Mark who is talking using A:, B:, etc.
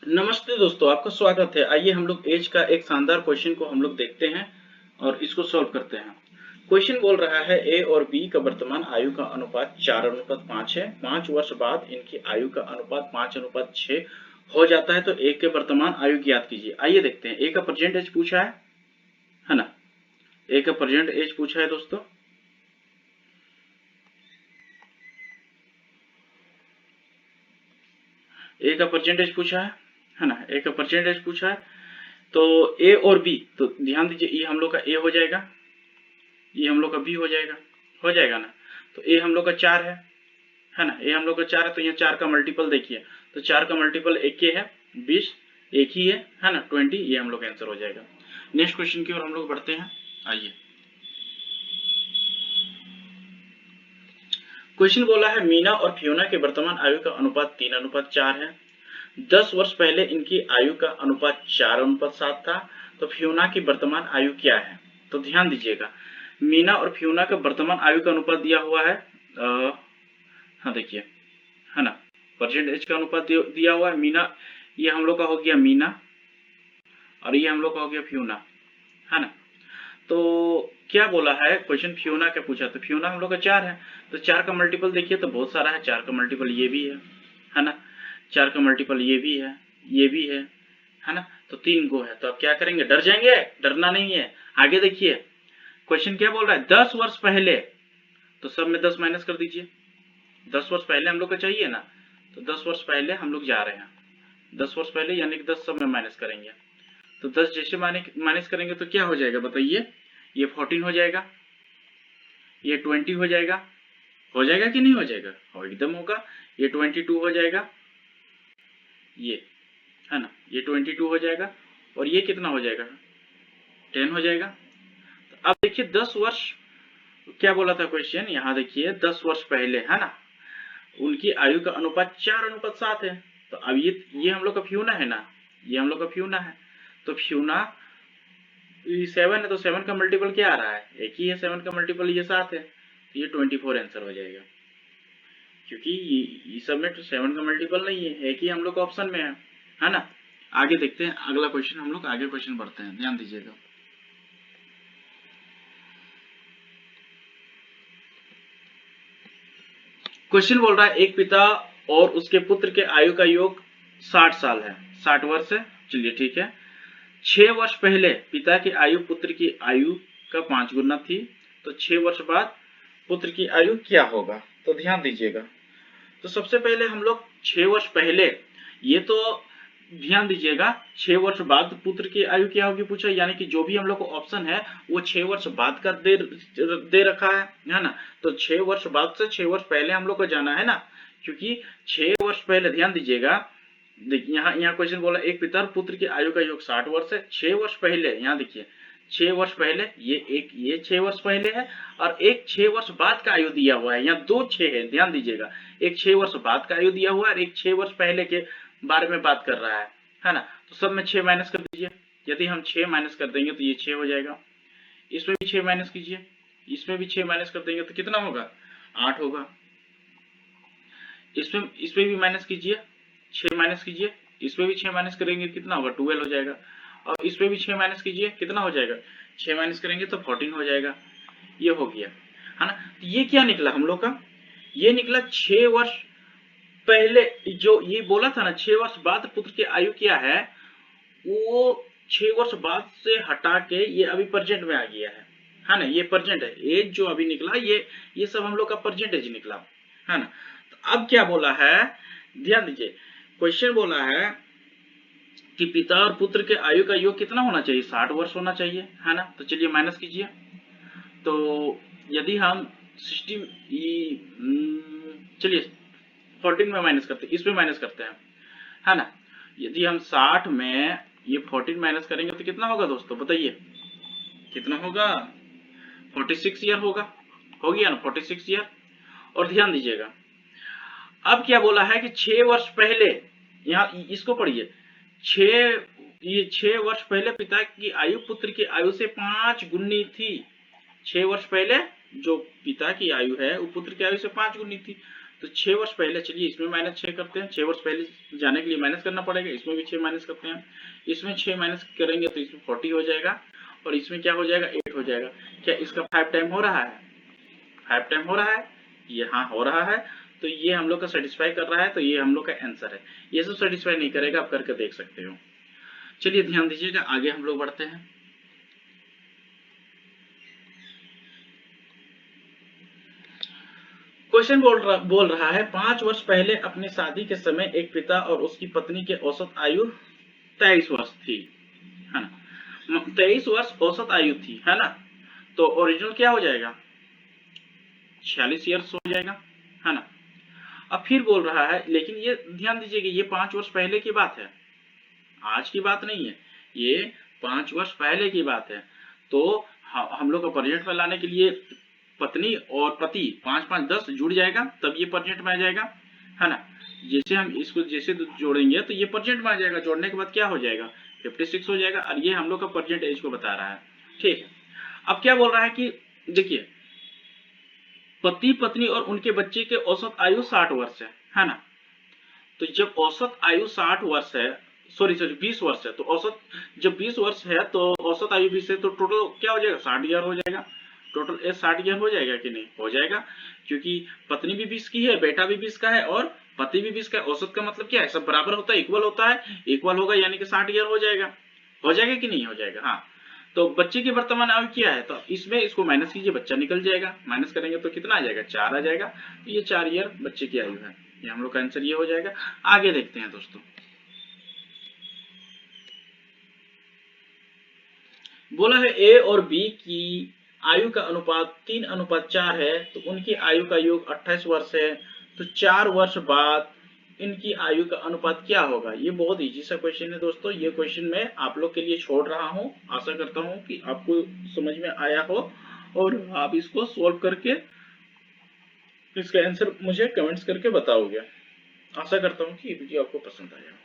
A: नमस्ते दोस्तों, आपका स्वागत है। आइए हम लोग एज का एक शानदार क्वेश्चन को हम लोग देखते हैं और इसको सॉल्व करते हैं। क्वेश्चन बोल रहा है ए और बी का वर्तमान आयु का अनुपात 4:5 है। 5 वर्ष बाद इनकी आयु का अनुपात 5:6 हो जाता है, तो ए के वर्तमान आयु की याद कीजिए। आइए देखते हैं। ए का प्रेजेंट एज पूछा है ना। ए का प्रेजेंट एज पूछा है दोस्तों। ए का परसेंटेज पूछा है ना। ए का परसेंटेज पूछा है, तो ए और बी, तो ध्यान दीजिए, ये हम लोग का ए हो जाएगा, ये हम लोग का बी हो जाएगा ना। तो ए हम लोग का 4 है ना। ए हम लोग का 4 है, तो यहाँ 4 का मल्टीपल देखिए, तो 4 का मल्टीपल 1 के है, 20 एक ही है ना, 20। ये हम लोग आंसर हो जाएगा। नेक्स्ट क्वेश्चन की ओर हम लोग बढ़ते हैं। आइए, क्वेश्चन बोला है मीना और फियोना के वर्तमान आयु का अनुपात 3:4 है। 10 वर्ष पहले इनकी आयु का अनुपात 4:7 था, तो फियोना की वर्तमान आयु क्या है। तो ध्यान दीजिएगा, मीना और फियोना का वर्तमान आयु का अनुपात दिया हुआ है। हाँ देखिए, है ना, परसेंटेज का अनुपात दिया हुआ है। मीना, ये हम लोग का हो गया मीना, और ये हम लोग का हो गया फियोना, है ना। तो क्या बोला है क्वेश्चन, फियोना का पूछा, तो फियोना हम लोग का 4 है, तो 4 का मल्टीपल देखिए तो बहुत सारा है। 4 का मल्टीपल ये भी है ना। 4 का मल्टीपल ये भी है, ये भी है ना। तो 3 गो है, तो अब क्या करेंगे, डर जाएंगे? डरना नहीं है। आगे देखिए, क्वेश्चन क्या बोल रहा है, 10 वर्ष पहले, तो सब में 10 माइनस कर दीजिए। 10 वर्ष पहले हम लोग को चाहिए ना, तो 10 वर्ष पहले हम लोग जा रहे हैं। 10 वर्ष पहले यानी कि 10 सब में माइनस करेंगे, तो 10 जैसे माइनस करेंगे तो क्या हो जाएगा बताइए। ये 14 हो जाएगा, ये 20 हो जाएगा कि नहीं हो जाएगा? हो, एकदम होगा। ये 22 हो जाएगा, ये, है ना, ये 22 हो जाएगा, और ये कितना हो जाएगा, 10 हो जाएगा। तो अब देखिए 10 वर्ष, क्या बोला था क्वेश्चन, यहाँ देखिए 10 वर्ष पहले, है ना, उनकी आयु का अनुपात 4:7 है। तो अब ये हम लोग का फ्यूना है ना, ये हम लोग का फ्यूना है, तो फ्यूना 7 है, तो 7 का मल्टीपल क्या आ रहा है, एक ही है। 7 का मल्टीपल ये 7 है, तो ये 24 आंसर हो जाएगा, क्योंकि ये सब में तो 7 का मल्टीपल नहीं है, एक ही हम लोग ऑप्शन में है ना। आगे देखते हैं अगला क्वेश्चन, हम लोग आगे क्वेश्चन बढ़ते हैं, ध्यान दीजिएगा। क्वेश्चन बोल रहा है एक पिता और उसके पुत्र के आयु का योग 60 साल है, 60 वर्ष है। चलिए ठीक है। 6 वर्ष पहले पिता की आयु पुत्र की आयु का 5 गुना थी, तो 6 वर्ष बाद पुत्र की आयु क्या होगा। तो ध्यान दीजिएगा, तो सबसे पहले हम लोग 6 वर्ष पहले, ये तो ध्यान दीजिएगा, 6 वर्ष बाद पुत्र की आयु क्या होगी पूछा, यानी कि जो भी हम लोग को ऑप्शन है वो 6 वर्ष बाद का दे रखा है ना। तो 6 वर्ष बाद से 6 वर्ष पहले हम लोग को जाना है ना, क्योंकि 6 वर्ष पहले, ध्यान दीजिएगा, देखिए यहाँ क्वेश्चन बोला एक पिता और पुत्र की आयु का योग 60 वर्ष है। 6 वर्ष पहले, यहाँ देखिए 6 वर्ष पहले, ये 6 वर्ष पहले है, और एक 6 वर्ष बाद का आयु दिया हुआ है। यहाँ 2 6 है, ध्यान दीजिएगा, एक 6 वर्ष बाद का आयु दिया हुआ है और एक 6 वर्ष पहले के बारे में बात कर रहा है ना। तो सब में 6 माइनस कर दीजिए। यदि हम 6 माइनस कर देंगे तो ये 6 हो जाएगा। इसमें भी 6 माइनस कीजिए, इसमें भी 6 माइनस कर देंगे तो कितना होगा, 8 होगा। इसमें भी माइनस कीजिए, 6 माइनस कीजिए, इसमें भी 6 माइनस करेंगे कितना होगा, 12 हो जाएगा। और इसमें भी 6 माइनस कीजिए, कितना हो जाएगा, 6 माइनस करेंगे तो 14 हो जाएगा। ये हो गया, है ना। तो ये क्या निकला हम लोग का, ये निकला 6 वर्ष पहले, जो ये बोला था ना 6 वर्ष बाद पुत्र की आयु क्या है, वो 6 वर्ष बाद से हटा के ये अभी प्रेजेंट में आ गया है ना। ये प्रेजेंट है, एज जो अभी निकला ये सब हम लोग का प्रेजेंट निकला, है ना। तो अब क्या बोला है, ध्यान दीजिए, क्वेश्चन बोला है कि पिता और पुत्र के आयु का योग कितना होना चाहिए, 60 वर्ष होना चाहिए, है ना। तो चलिए माइनस कीजिए, तो यदि हम 60, चलिए 14 में माइनस करते हैं, इसमें माइनस करते हैं, है ना। यदि हम 60 में ये 14 माइनस करेंगे तो कितना होगा दोस्तों, बताइए कितना होगा, 46 ईयर होगा, हो गया ना, 46 ईयर। और ध्यान दीजिएगा, अब क्या बोला है कि 6 वर्ष पहले, यहाँ इसको पढ़िए, 6 वर्ष पहले पिता की आयु पुत्र की आयु से 5 गुनी थी। 6 वर्ष पहले जो पिता की आयु है वो पुत्र की आयु से 5 गुनी थी। तो 6 वर्ष पहले, चलिए इसमें माइनस 6 करते हैं, 6 वर्ष पहले जाने के लिए माइनस करना पड़ेगा, इसमें भी 6 माइनस करते हैं, इसमें 6 माइनस करेंगे तो इसमें 40 हो जाएगा, और इसमें क्या हो जाएगा 8 हो जाएगा। क्या इसका 5 टाइम हो रहा है? 5 टाइम हो रहा है, ये हाँ हो रहा है, तो ये हम लोग का सेटिस्फाई कर रहा है, तो ये हम लोग का आंसर है। ये सब सेटिस्फाई नहीं करेगा, आप करके देख सकते हो। चलिए ध्यान दीजिएगा, आगे हम लोग बढ़ते हैं। क्वेश्चन बोल रहा है 5 वर्ष पहले अपनी शादी के समय एक पिता और उसकी पत्नी के औसत आयु 23 वर्ष थी, है ना। 23 वर्ष औसत आयु थी, है ना। तो ओरिजिनल क्या हो जाएगा? 46 ईयर्स हो जाएगा, है ना। अब फिर बोल रहा है, लेकिन ये ध्यान दीजिएगा, ये 5 वर्ष पहले की बात है, आज की बात नहीं है, ये 5 वर्ष पहले की बात है। तो हम लोग को प्रेजेंट में लाने के लिए पत्नी और पति 5 5 10 जुड़ जाएगा, तब ये प्रेजेंट में आ जाएगा, है ना। जैसे हम इसको जैसे जोड़ेंगे तो ये प्रेजेंट में आ जाएगा, जोड़ने के बाद क्या हो जाएगा 56 हो जाएगा, और ये हम लोग का प्रेजेंट एज को बता रहा है। ठीक है, अब क्या बोल रहा है कि देखिए, पति पत्नी और उनके बच्चे के औसत आयु 60 वर्ष है ना। तो जब औसत आयु 60 वर्ष है, सॉरी 20 वर्ष है, तो औसत जब 20 वर्ष है तो औसत आयु 20 है, तो टोटल क्या हो जाएगा 60 ईयर हो जाएगा। टोटल एज 60 ईयर हो जाएगा कि नहीं? हो जाएगा, क्योंकि पत्नी भी 20 की है, बेटा भी 20 का है, और पति भी 20 का है। औसत का मतलब क्या है? सब बराबर होता है, इक्वल होता है, इक्वल होगा यानी कि 60 ईयर हो जाएगा। हो जाएगा कि नहीं हो जाएगा? हाँ। तो बच्चे की वर्तमान आयु क्या है? तो इसमें इसको माइनस कीजिए, बच्चा निकल जाएगा, माइनस करेंगे तो कितना आ जाएगा 4 आ जाएगा। तो ये 4 ईयर बच्चे की आयु है, ये हम लोग का आंसर ये हो जाएगा। आगे देखते हैं दोस्तों, बोला है ए और बी की आयु का अनुपात 3:4 है, तो उनकी आयु का योग 28 वर्ष है, तो 4 वर्ष बाद इनकी आयु का अनुपात क्या होगा? ये बहुत इजी सा क्वेश्चन है दोस्तों, ये क्वेश्चन मैं आप लोग के लिए छोड़ रहा हूं। आशा करता हूं कि आपको समझ में आया हो और आप इसको सोल्व करके इसका आंसर मुझे कमेंट्स करके बताओगे। आशा करता हूं कि ये वीडियो आपको पसंद आया।